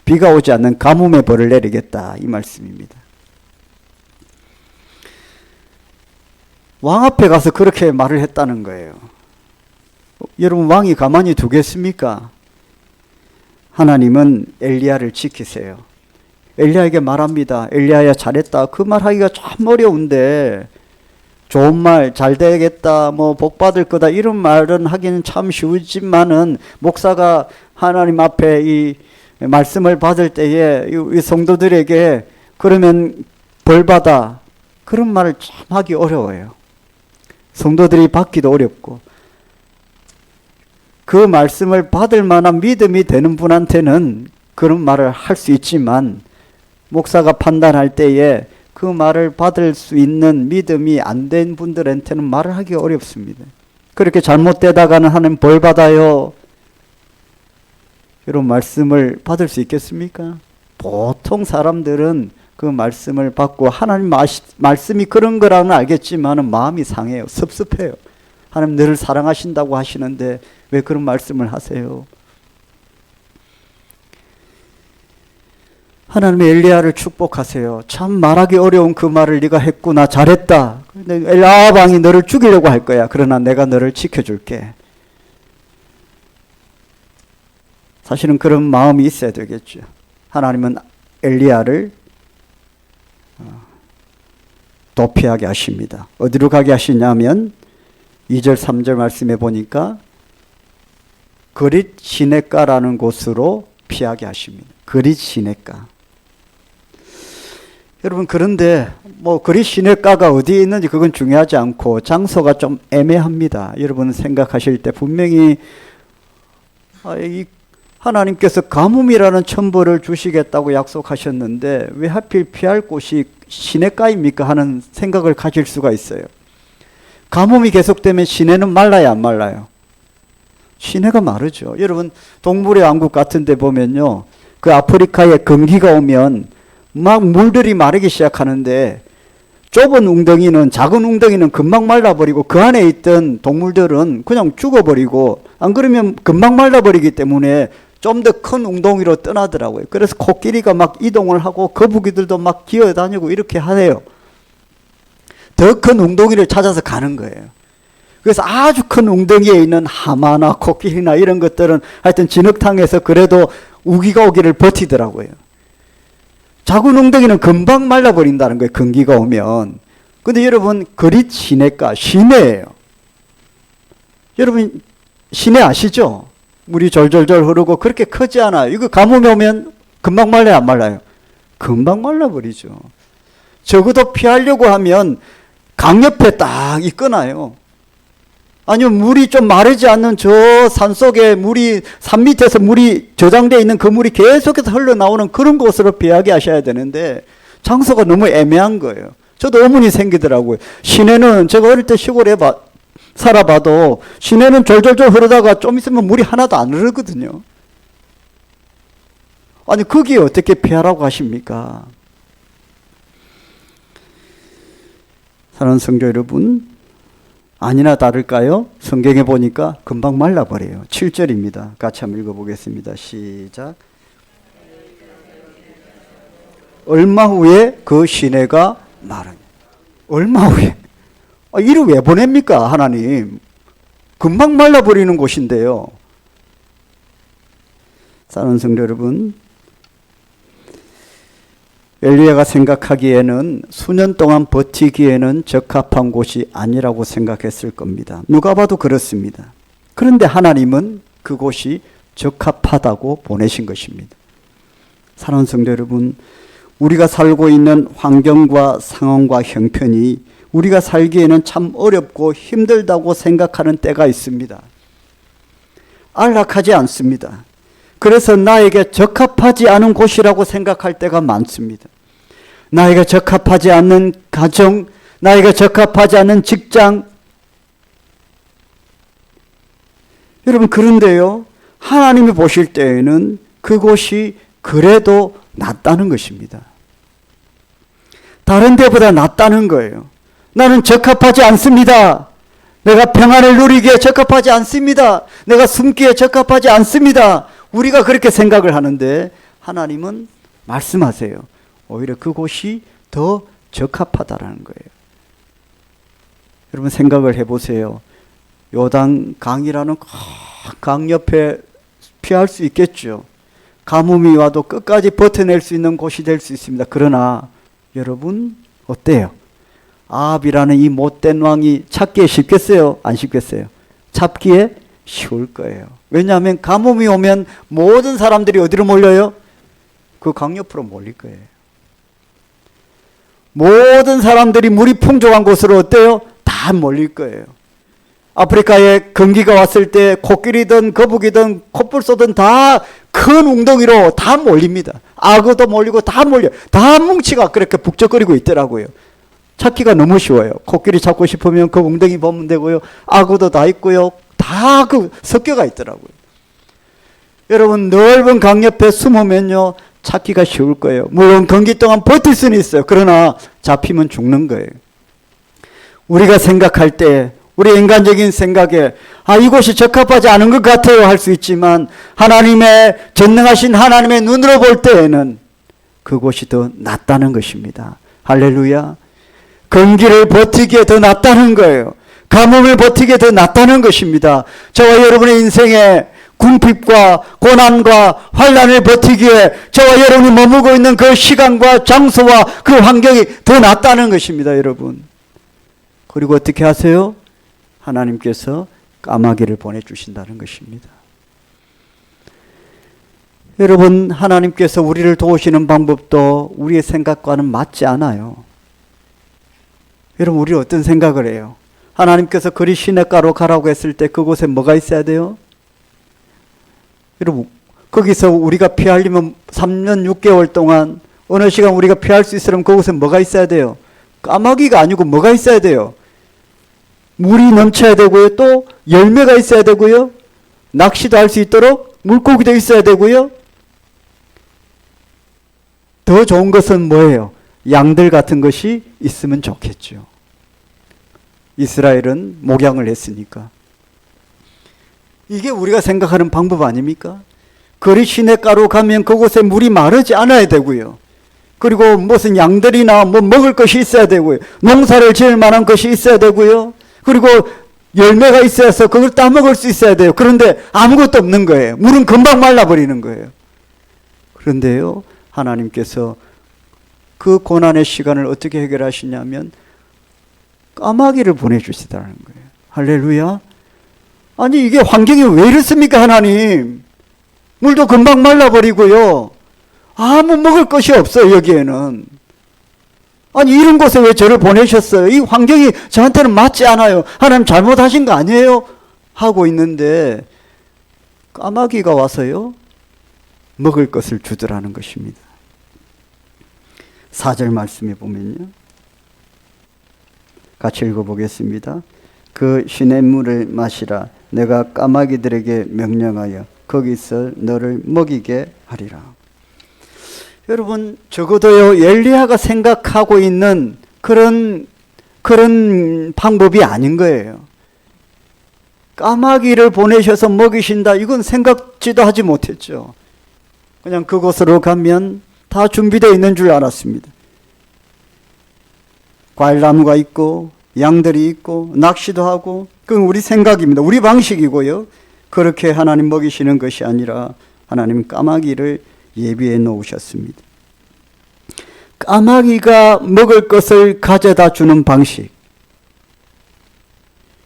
비가 오지 않는 가뭄의 벌을 내리겠다 이 말씀입니다. 왕 앞에 가서 그렇게 말을 했다는 거예요. 여러분, 왕이 가만히 두겠습니까? 하나님은 엘리야를 지키세요. 엘리야에게 말합니다. 엘리야야 잘했다. 그 말하기가 참 어려운데 좋은 말, 잘 되겠다, 뭐 복 받을 거다 이런 말은 하기는 참 쉬우지만은 목사가 하나님 앞에 이 말씀을 받을 때에 이 성도들에게 그러면 벌 받아 그런 말을 참 하기 어려워요. 성도들이 받기도 어렵고 그 말씀을 받을 만한 믿음이 되는 분한테는 그런 말을 할 수 있지만 목사가 판단할 때에 그 말을 받을 수 있는 믿음이 안 된 분들한테는 말을 하기 어렵습니다. 그렇게 잘못되다가는 하나님 벌 받아요. 이런 말씀을 받을 수 있겠습니까? 보통 사람들은 그 말씀을 받고 하나님 말씀이 그런 거라는 알겠지만 마음이 상해요. 섭섭해요. 하나님 너를 사랑하신다고 하시는데 왜 그런 말씀을 하세요? 하나님의 엘리야를 축복하세요. 참 말하기 어려운 그 말을 네가 했구나. 잘했다. 근데 아합왕이 너를 죽이려고 할 거야. 그러나 내가 너를 지켜줄게. 사실은 그런 마음이 있어야 되겠죠. 하나님은 엘리야를 도피하게 하십니다. 어디로 가게 하시냐면 2절 3절 말씀해 보니까 그릿 시냇가라는 곳으로 피하게 하십니다. 그릿 시냇가. 여러분 그런데 뭐 그릿 시냇가가 어디에 있는지 그건 중요하지 않고 장소가 좀 애매합니다. 여러분 생각하실 때 분명히 이 하나님께서 가뭄이라는 천벌을 주시겠다고 약속하셨는데 왜 하필 피할 곳이 시냇가입니까 하는 생각을 가질 수가 있어요. 가뭄이 계속되면 시내는 말라야 안 말라요? 시내가 마르죠. 여러분 동물의 왕국 같은 데 보면요. 그 아프리카에 건기가 오면 막 물들이 마르기 시작하는데 좁은 웅덩이는 작은 웅덩이는 금방 말라버리고 그 안에 있던 동물들은 그냥 죽어버리고 안 그러면 금방 말라버리기 때문에 좀 더 큰 웅덩이로 떠나더라고요. 그래서 코끼리가 막 이동을 하고 거북이들도 막 기어다니고 이렇게 하네요. 더 큰 웅덩이를 찾아서 가는 거예요. 그래서 아주 큰 웅덩이에 있는 하마나 코끼리나 이런 것들은 하여튼 진흙탕에서 그래도 우기가 오기를 버티더라고요. 작은 웅덩이는 금방 말라버린다는 거예요. 건기가 오면. 근데 여러분 그릿 시냇가 시내예요. 여러분 시내 아시죠? 물이 졸졸졸 흐르고 그렇게 크지 않아요. 이거 가뭄이 오면 금방 말라요 안 말라요? 금방 말라버리죠. 적어도 피하려고 하면 강 옆에 딱 있거나요. 아니면 물이 좀 마르지 않는 저 산속에 물이 산 밑에서 물이 저장되어 있는 그 물이 계속해서 흘러나오는 그런 곳으로 피하게 하셔야 되는데 장소가 너무 애매한 거예요. 저도 의문이 생기더라고요. 시내는 제가 어릴 때 시골에 살아봐도 시내는 졸졸졸 흐르다가 좀 있으면 물이 하나도 안 흐르거든요. 아니 거기에 어떻게 피하라고 하십니까? 사랑하는 성도 여러분, 아니나 다를까요? 성경에 보니까 금방 말라버려요. 7절입니다. 같이 한번 읽어보겠습니다. 시작. 얼마 후에 그 시내가 마르니. 얼마 후에? 이를 왜 보냅니까 하나님? 금방 말라버리는 곳인데요. 사랑하는 성도 여러분, 엘리야가 생각하기에는 수년 동안 버티기에는 적합한 곳이 아니라고 생각했을 겁니다. 누가 봐도 그렇습니다. 그런데 하나님은 그곳이 적합하다고 보내신 것입니다. 사랑하는 성도 여러분, 우리가 살고 있는 환경과 상황과 형편이 우리가 살기에는 참 어렵고 힘들다고 생각하는 때가 있습니다. 안락하지 않습니다. 그래서 나에게 적합하지 않은 곳이라고 생각할 때가 많습니다. 나에게 적합하지 않는 가정, 나에게 적합하지 않은 직장. 여러분 그런데요, 하나님이 보실 때에는 그곳이 그래도 낫다는 것입니다. 다른 데보다 낫다는 거예요. 나는 적합하지 않습니다. 내가 평안을 누리기에 적합하지 않습니다. 내가 숨기에 적합하지 않습니다. 우리가 그렇게 생각을 하는데 하나님은 말씀하세요. 오히려 그곳이 더 적합하다라는 거예요. 여러분 생각을 해보세요. 요단 강이라는 강 옆에 피할 수 있겠죠. 가뭄이 와도 끝까지 버텨낼 수 있는 곳이 될 수 있습니다. 그러나 여러분 어때요? 아합이라는 이 못된 왕이 찾기에 쉽겠어요? 안 쉽겠어요? 잡기에 쉬울 거예요. 왜냐하면 가뭄이 오면 모든 사람들이 어디로 몰려요? 그 강 옆으로 몰릴 거예요. 모든 사람들이 물이 풍족한 곳으로 어때요? 다 몰릴 거예요. 아프리카에 건기가 왔을 때 코끼리든 거북이든 콧불 쏘든 다 큰 웅덩이로 다 몰립니다. 악어도 몰리고 다 몰려. 다 뭉치가 그렇게 북적거리고 있더라고요. 찾기가 너무 쉬워요. 코끼리 찾고 싶으면 그 웅덩이 보면 되고요. 악어도 다 있고요. 다 그 섞여가 있더라고요. 여러분 넓은 강 옆에 숨으면요 찾기가 쉬울 거예요. 물론 건기 동안 버틸 수는 있어요. 그러나 잡히면 죽는 거예요. 우리가 생각할 때 우리 인간적인 생각에 이곳이 적합하지 않은 것 같아요 할 수 있지만 하나님의 전능하신 하나님의 눈으로 볼 때에는 그곳이 더 낫다는 것입니다. 할렐루야. 건기를 버티기에 더 낫다는 거예요. 가뭄을 버티기에 더 낫다는 것입니다. 저와 여러분의 인생에 궁핍과 고난과 환난을 버티기에 저와 여러분이 머무고 있는 그 시간과 장소와 그 환경이 더 낫다는 것입니다. 여러분. 그리고 어떻게 하세요? 하나님께서 까마귀를 보내주신다는 것입니다. 여러분 하나님께서 우리를 도우시는 방법도 우리의 생각과는 맞지 않아요. 여러분 우리 어떤 생각을 해요? 하나님께서 그리 시냇가로 가라고 했을 때 그곳에 뭐가 있어야 돼요? 여러분 거기서 우리가 피하려면 3년 6개월 동안 어느 시간 우리가 피할 수 있으려면 그곳에 뭐가 있어야 돼요? 까마귀가 아니고 뭐가 있어야 돼요? 물이 넘쳐야 되고요. 또 열매가 있어야 되고요. 낚시도 할 수 있도록 물고기도 있어야 되고요. 더 좋은 것은 뭐예요? 양들 같은 것이 있으면 좋겠죠. 이스라엘은 목양을 했으니까. 이게 우리가 생각하는 방법 아닙니까? 그리 시냇가로 가면 그곳에 물이 마르지 않아야 되고요. 그리고 무슨 양들이나 뭐 먹을 것이 있어야 되고요. 농사를 지을 만한 것이 있어야 되고요. 그리고 열매가 있어서 그걸 따먹을 수 있어야 돼요. 그런데 아무것도 없는 거예요. 물은 금방 말라버리는 거예요. 그런데요, 하나님께서 그 고난의 시간을 어떻게 해결하시냐면 까마귀를 보내주시다는 거예요. 할렐루야. 아니 이게 환경이 왜 이렇습니까 하나님? 물도 금방 말라버리고요. 아무 먹을 것이 없어요 여기에는. 아니 이런 곳에 왜 저를 보내셨어요? 이 환경이 저한테는 맞지 않아요. 하나님 잘못하신 거 아니에요? 하고 있는데 까마귀가 와서요 먹을 것을 주더라는 것입니다. 4절 말씀에 보면요. 같이 읽어보겠습니다. 그 시냇물을 마시라. 내가 까마귀들에게 명령하여 거기서 너를 먹이게 하리라. 여러분 적어도요 엘리야가 생각하고 있는 그런 방법이 아닌 거예요. 까마귀를 보내셔서 먹이신다 이건 생각지도 하지 못했죠. 그냥 그곳으로 가면 다 준비되어 있는 줄 알았습니다. 과일나무가 있고 양들이 있고 낚시도 하고 그건 우리 생각입니다. 우리 방식이고요. 그렇게 하나님 먹이시는 것이 아니라 하나님 까마귀를 예비해 놓으셨습니다. 까마귀가 먹을 것을 가져다 주는 방식.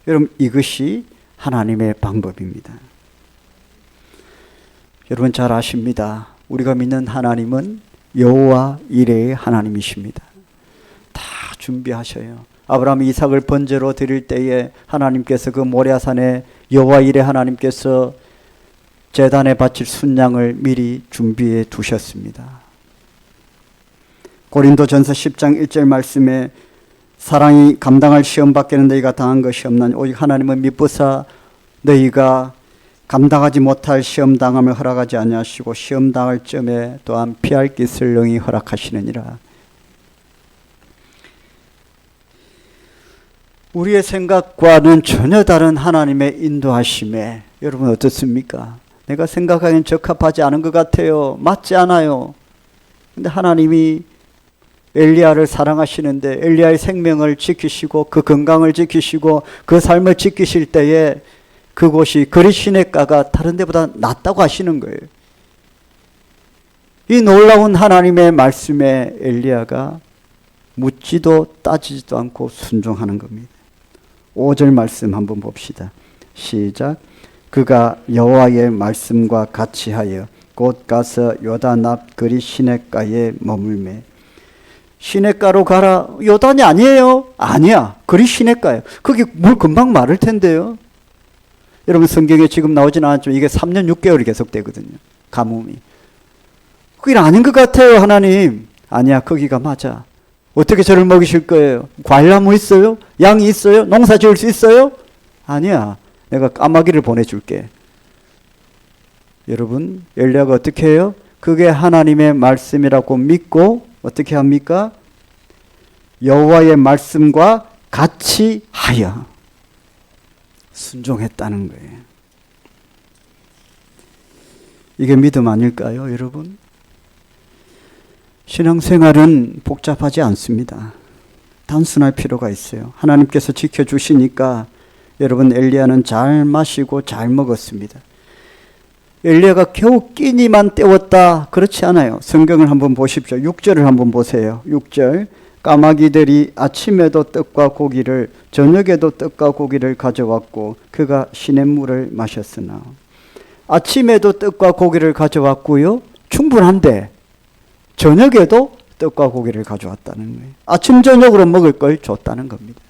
여러분 이것이 하나님의 방법입니다. 여러분 잘 아십니다. 우리가 믿는 하나님은 여호와 이레의 하나님이십니다. 다 준비하셔요. 아브라함이 이삭을 번제로 드릴 때에 하나님께서 그 모리아산에 여호와 이레 하나님께서 제단에 바칠 순양을 미리 준비해 두셨습니다. 고린도전서 10장 1절 말씀에 사랑이 감당할 시험 밖에는 너희가 당한 것이 없나니 오직 하나님은 미쁘사 너희가 감당하지 못할 시험 당함을 허락하지 아니하시고 시험 당할 점에 또한 피할 길을 능히 허락하시느니라. 우리의 생각과는 전혀 다른 하나님의 인도하심에 여러분 어떻습니까? 내가 생각하기엔 적합하지 않은 것 같아요. 맞지 않아요. 근데 하나님이 엘리야를 사랑하시는데 엘리야의 생명을 지키시고 그 건강을 지키시고 그 삶을 지키실 때에 그곳이 그리 시냇가가 다른 데보다 낫다고 하시는 거예요. 이 놀라운 하나님의 말씀에 엘리야가 묻지도 따지지도 않고 순종하는 겁니다. 5절 말씀 한번 봅시다. 시작. 그가 여호와의 말씀과 같이 하여 곧 가서 요단 앞 그리 시냇가에 머물매. 시냇가로 가라. 요단이 아니에요. 아니야. 그리 시냇가예요. 거기 물 금방 마를 텐데요. 여러분 성경에 지금 나오진 않았지만 이게 3년 6개월이 계속되거든요. 가뭄이. 그게 아닌 것 같아요. 하나님. 아니야. 거기가 맞아. 어떻게 저를 먹이실 거예요? 과일나무 있어요? 양이 있어요? 농사 지을 수 있어요? 아니야. 내가 까마귀를 보내줄게. 여러분 엘리야가 어떻게 해요? 그게 하나님의 말씀이라고 믿고 어떻게 합니까? 여호와의 말씀과 같이 하여 순종했다는 거예요. 이게 믿음 아닐까요, 여러분? 신앙생활은 복잡하지 않습니다. 단순할 필요가 있어요. 하나님께서 지켜주시니까 여러분 엘리야는 잘 마시고 잘 먹었습니다. 엘리야가 겨우 끼니만 때웠다. 그렇지 않아요. 성경을 한번 보십시오. 6절을 한번 보세요. 6절. 까마귀들이 아침에도 떡과 고기를 저녁에도 떡과 고기를 가져왔고 그가 시냇물을 마셨으나. 아침에도 떡과 고기를 가져왔고요. 충분한데 저녁에도 떡과 고기를 가져왔다는 거예요. 아침 저녁으로 먹을 걸 줬다는 겁니다.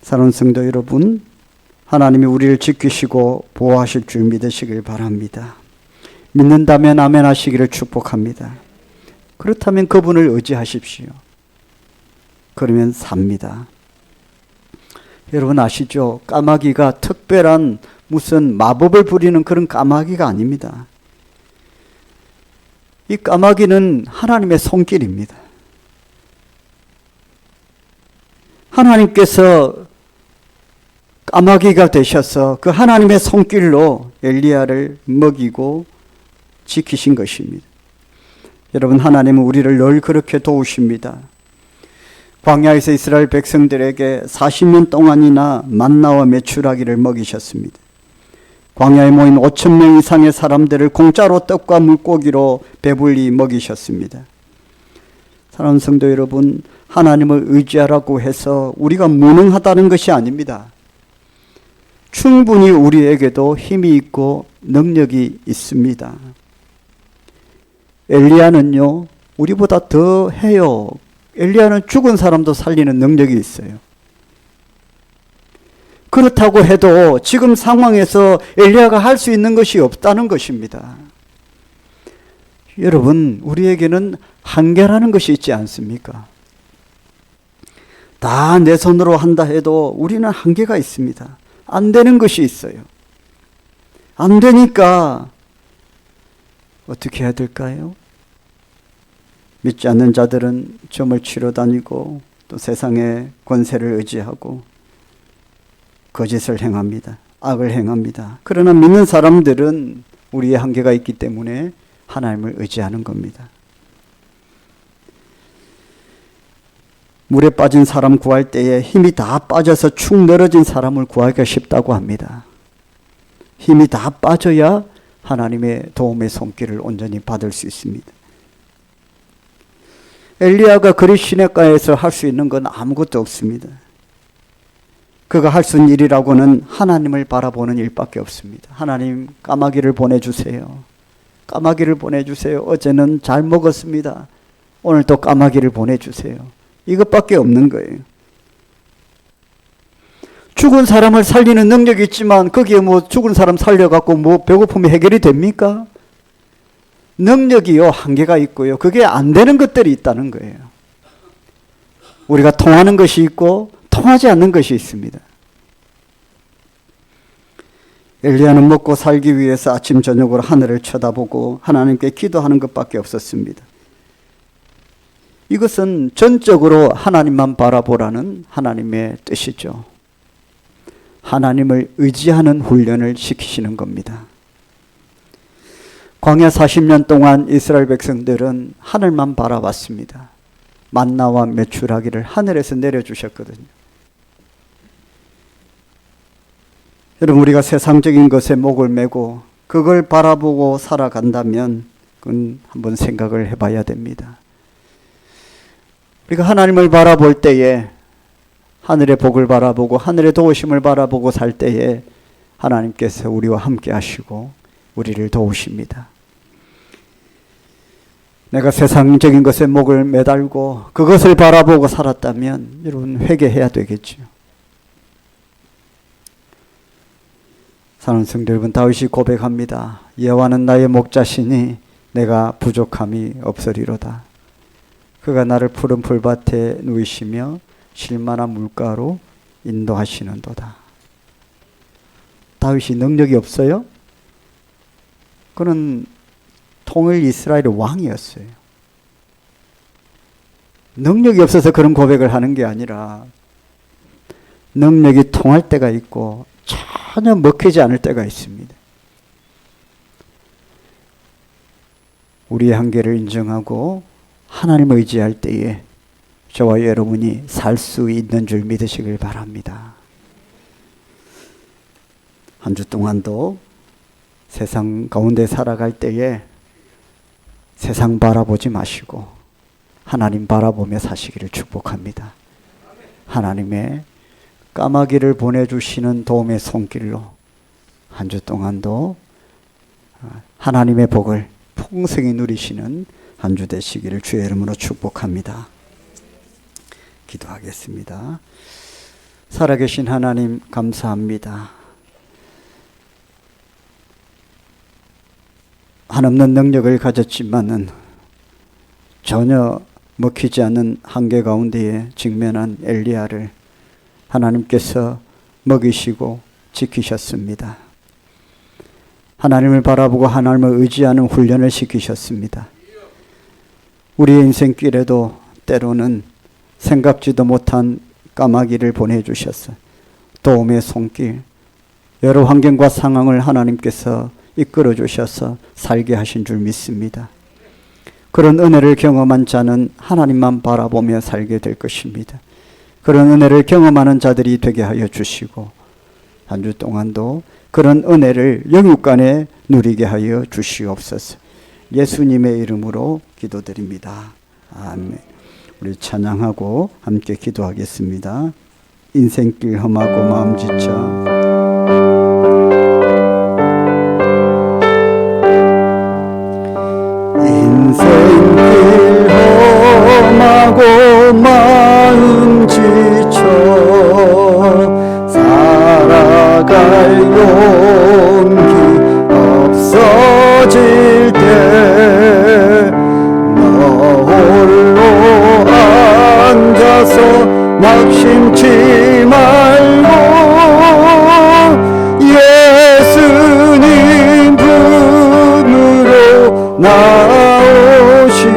사랑하는 성도 여러분, 하나님이 우리를 지키시고 보호하실 줄 믿으시길 바랍니다. 믿는다면 아멘 하시기를 축복합니다. 그렇다면 그분을 의지하십시오. 그러면 삽니다. 여러분 아시죠? 까마귀가 특별한 무슨 마법을 부리는 그런 까마귀가 아닙니다. 이 까마귀는 하나님의 손길입니다. 하나님께서 까마귀가 되셔서 그 하나님의 손길로 엘리야를 먹이고 지키신 것입니다. 여러분 하나님은 우리를 늘 그렇게 도우십니다. 광야에서 이스라엘 백성들에게 40년 동안이나 만나와 메추라기를 먹이셨습니다. 광야에 모인 5,000명 이상의 사람들을 공짜로 떡과 물고기로 배불리 먹이셨습니다. 사랑하는 성도 여러분, 하나님을 의지하라고 해서 우리가 무능하다는 것이 아닙니다. 충분히 우리에게도 힘이 있고 능력이 있습니다. 엘리야는요, 우리보다 더 해요. 엘리야는 죽은 사람도 살리는 능력이 있어요. 그렇다고 해도 지금 상황에서 엘리야가 할 수 있는 것이 없다는 것입니다. 여러분, 우리에게는 한계라는 것이 있지 않습니까? 다 내 손으로 한다 해도 우리는 한계가 있습니다. 안 되는 것이 있어요. 안 되니까 어떻게 해야 될까요? 믿지 않는 자들은 점을 치러 다니고 또 세상의 권세를 의지하고 거짓을 행합니다. 악을 행합니다. 그러나 믿는 사람들은 우리의 한계가 있기 때문에 하나님을 의지하는 겁니다. 물에 빠진 사람 구할 때에 힘이 다 빠져서 축 늘어진 사람을 구하기가 쉽다고 합니다. 힘이 다 빠져야 하나님의 도움의 손길을 온전히 받을 수 있습니다. 엘리야가 그리 시냇가에서 할 수 있는 건 아무것도 없습니다. 그가 할 수 있는 일이라고는 하나님을 바라보는 일밖에 없습니다. 하나님, 까마귀를 보내주세요. 까마귀를 보내주세요. 어제는 잘 먹었습니다. 오늘 또 까마귀를 보내주세요. 이것밖에 없는 거예요. 죽은 사람을 살리는 능력이 있지만 거기에 뭐 죽은 사람 살려갖고 뭐 배고픔이 해결이 됩니까? 능력이요, 한계가 있고요. 그게 안 되는 것들이 있다는 거예요. 우리가 통하는 것이 있고 통하지 않는 것이 있습니다. 엘리야는 먹고 살기 위해서 아침 저녁으로 하늘을 쳐다보고 하나님께 기도하는 것밖에 없었습니다. 이것은 전적으로 하나님만 바라보라는 하나님의 뜻이죠. 하나님을 의지하는 훈련을 시키시는 겁니다. 광야 40년 동안 이스라엘 백성들은 하늘만 바라봤습니다. 만나와 메추라기를 하늘에서 내려주셨거든요. 여러분, 우리가 세상적인 것에 목을 메고 그걸 바라보고 살아간다면 그건 한번 생각을 해봐야 됩니다. 우리가 하나님을 바라볼 때에, 하늘의 복을 바라보고 하늘의 도우심을 바라보고 살 때에 하나님께서 우리와 함께 하시고 우리를 도우십니다. 내가 세상적인 것에 목을 매달고 그것을 바라보고 살았다면 여러분 회개해야 되겠죠. 사랑하는 성도 여러분, 다윗이 고백합니다. 여호와는 나의 목자시니 내가 부족함이 없으리로다. 그가 나를 푸른 풀밭에 누이시며 쉴만한 물가로 인도하시는도다. 다윗이 능력이 없어요? 그는 통일 이스라엘의 왕이었어요. 능력이 없어서 그런 고백을 하는 게 아니라 능력이 통할 때가 있고 전혀 먹히지 않을 때가 있습니다. 우리의 한계를 인정하고 하나님을 의지할 때에 저와 여러분이 살 수 있는 줄 믿으시길 바랍니다. 한 주 동안도 세상 가운데 살아갈 때에 세상 바라보지 마시고 하나님 바라보며 사시기를 축복합니다. 하나님의 까마귀를 보내주시는 도움의 손길로 한 주 동안도 하나님의 복을 풍성히 누리시는 한 주 되시기를 주의 이름으로 축복합니다. 기도하겠습니다. 살아계신 하나님 감사합니다. 한없는 능력을 가졌지만은 전혀 먹히지 않는 한계 가운데에 직면한 엘리야를 하나님께서 먹이시고 지키셨습니다. 하나님을 바라보고 하나님을 의지하는 훈련을 시키셨습니다. 우리의 인생길에도 때로는 생각지도 못한 까마귀를 보내주셔서 도움의 손길, 여러 환경과 상황을 하나님께서 이끌어 주셔서 살게 하신 줄 믿습니다. 그런 은혜를 경험한 자는 하나님만 바라보며 살게 될 것입니다. 그런 은혜를 경험하는 자들이 되게 하여 주시고 한 주 동안도 그런 은혜를 영육간에 누리게 하여 주시옵소서. 예수님의 이름으로 기도드립니다. 아멘. 우리 찬양하고 함께 기도하겠습니다. 인생길 험하고 마음 지쳐 인생길 험하고 마음 지쳐 살아갈 용기 없어질 때 너 홀로 앉아서 낙심치 말고 예수님 품으로 나오시오.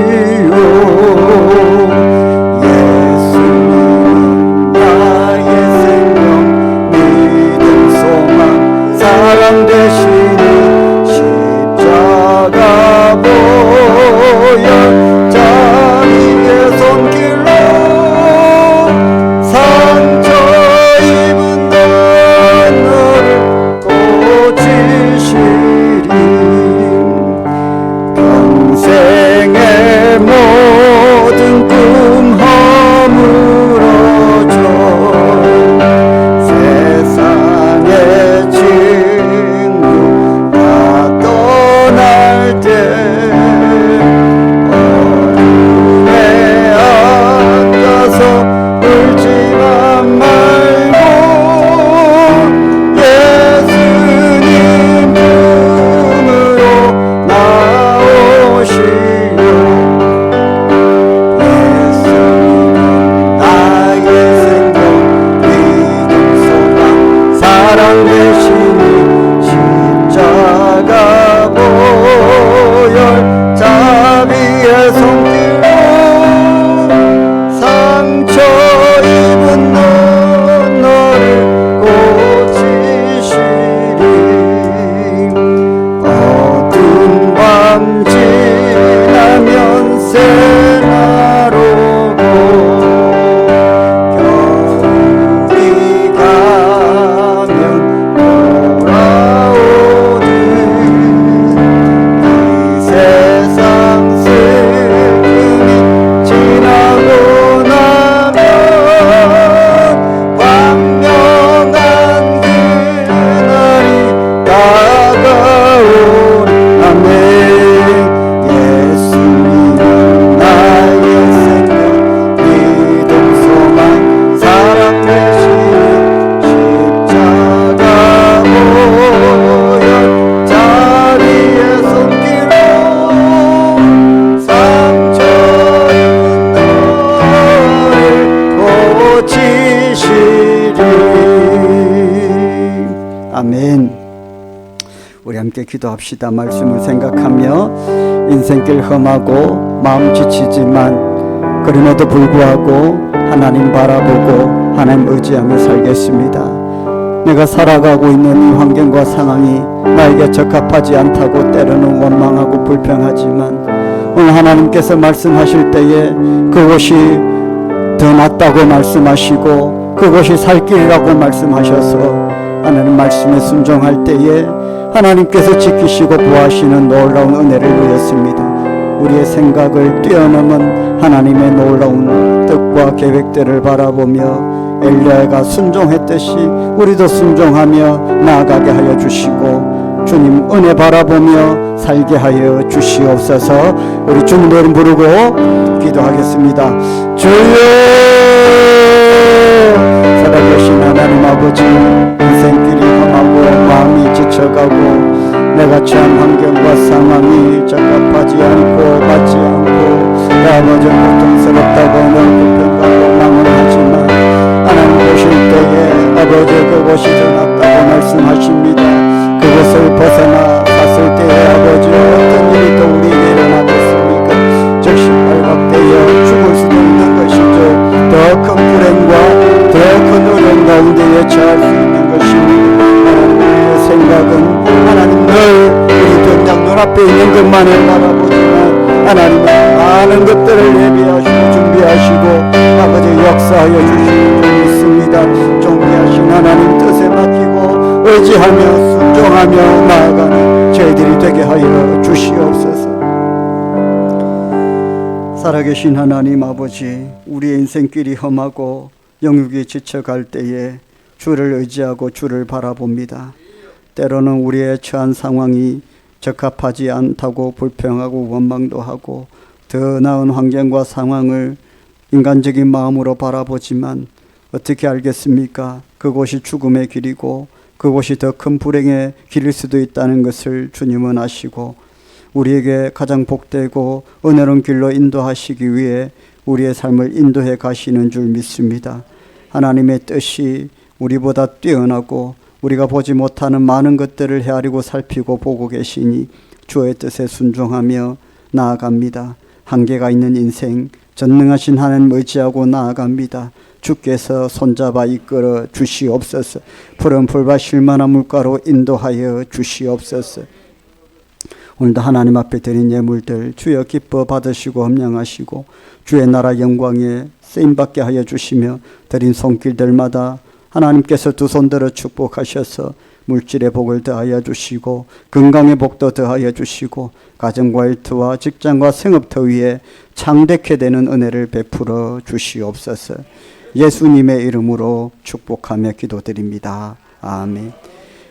아멘. 우리 함께 기도합시다. 말씀을 생각하며 인생길 험하고 마음 지치지만 그럼에도 불구하고 하나님 바라보고 하나님 의지하며 살겠습니다. 내가 살아가고 있는 이 환경과 상황이 나에게 적합하지 않다고 때로는 원망하고 불평하지만 오늘 하나님께서 말씀하실 때에 그것이 더 낫다고 말씀하시고 그것이 살 길이라고 말씀하셔서 하나님 말씀에 순종할 때에 하나님께서 지키시고 보호하시는 놀라운 은혜를 누렸습니다. 우리의 생각을 뛰어넘은 하나님의 놀라운 뜻과 계획들을 바라보며 엘리야가 순종했듯이 우리도 순종하며 나아가게 하여 주시고 주님 은혜 바라보며 살게 하여 주시옵소서. 우리 주님 이름 부르고 기도하겠습니다. 주여, 살아계신 하나님 아버지, 인생길이 험하고 마음이 지쳐가고 내가 처한 환경과 상황이 적합하지 않고 맞지 않고 내 아버지 고통스럽다고 늘 불평하고 망언하지만 하나님 보실 때에 아버지 그것이 더 낫다고 말씀하십니다. 그것을 벗어나 샀을 때에 아버지 어떤 일이 또 우리에게 일어나겠습니까? 즉시 발각되어 죽을 수도 있는 것이죠. 더 큰 불행과 더 큰 어려움 가운데에 처할 수 있는 것입니다. 하나님의 생각은 하나님 늘 우리 당장 눈앞에 있는 것만을 바라보지만 하나님은 많은 것들을 예비하시고 준비하시고 아버지 역사하여 주시는 줄 믿습니다. 존귀하신 하나님 뜻에 맡기고 의지하며 순종하며 나아가는 저희들이 되게 하여 주시옵소서. 살아계신 하나님 아버지, 우리의 인생길이 험하고 영육이 지쳐갈 때에 주를 의지하고 주를 바라봅니다. 때로는 우리의 처한 상황이 적합하지 않다고 불평하고 원망도 하고 더 나은 환경과 상황을 인간적인 마음으로 바라보지만 어떻게 알겠습니까? 그곳이 죽음의 길이고 그곳이 더 큰 불행의 길일 수도 있다는 것을 주님은 아시고 우리에게 가장 복되고 은혜로운 길로 인도하시기 위해 우리의 삶을 인도해 가시는 줄 믿습니다. 하나님의 뜻이 우리보다 뛰어나고 우리가 보지 못하는 많은 것들을 헤아리고 살피고 보고 계시니 주의 뜻에 순종하며 나아갑니다. 한계가 있는 인생 전능하신 하나님 의지하고 나아갑니다. 주께서 손잡아 이끌어 주시옵소서. 푸른 풀과 쉴만한 물가로 인도하여 주시옵소서. 오늘도 하나님 앞에 드린 예물들 주여 기뻐 받으시고 함양하시고 주의 나라 영광에 쓰임받게 하여 주시며 드린 손길들마다 하나님께서 두 손 들어 축복하셔서 물질의 복을 더하여 주시고 건강의 복도 더하여 주시고 가정과 일터와 직장과 생업터 위에 창대케 되는 은혜를 베풀어 주시옵소서. 예수님의 이름으로 축복하며 기도드립니다. 아멘.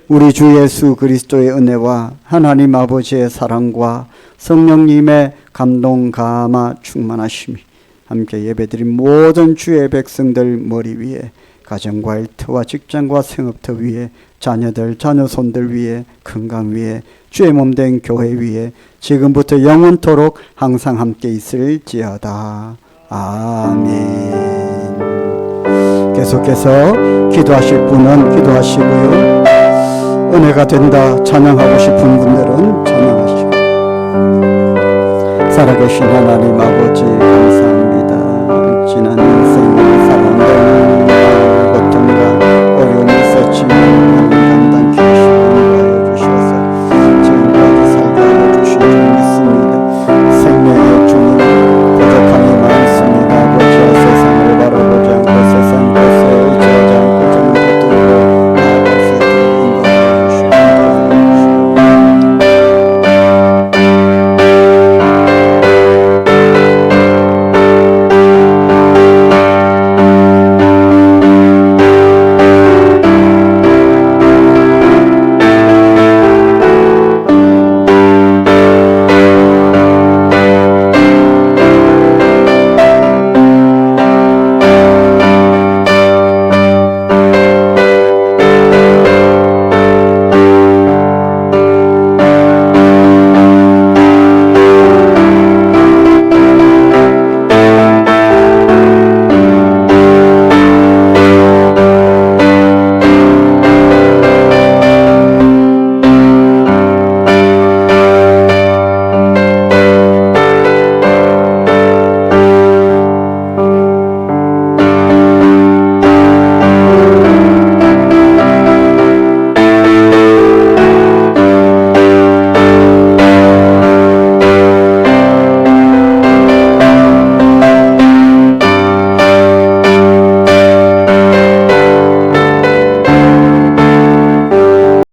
우리 주 예수 그리스도의 은혜와 하나님 아버지의 사랑과 성령님의 감동 감화 충만하심이 함께 예배드린 모든 주의 백성들 머리 위에 가정과 일터와 직장과 생업터 위에 자녀들 자녀손들 위에 건강 위에 주의 몸된 교회 위에 지금부터 영원토록 항상 함께 있을지어다. 아멘. 계속해서 기도하실 분은 기도하시고요. 은혜가 된다 찬양하고 싶은 분들은 찬양하시고. 살아계신 하나님 아버지 감사합니다. 지난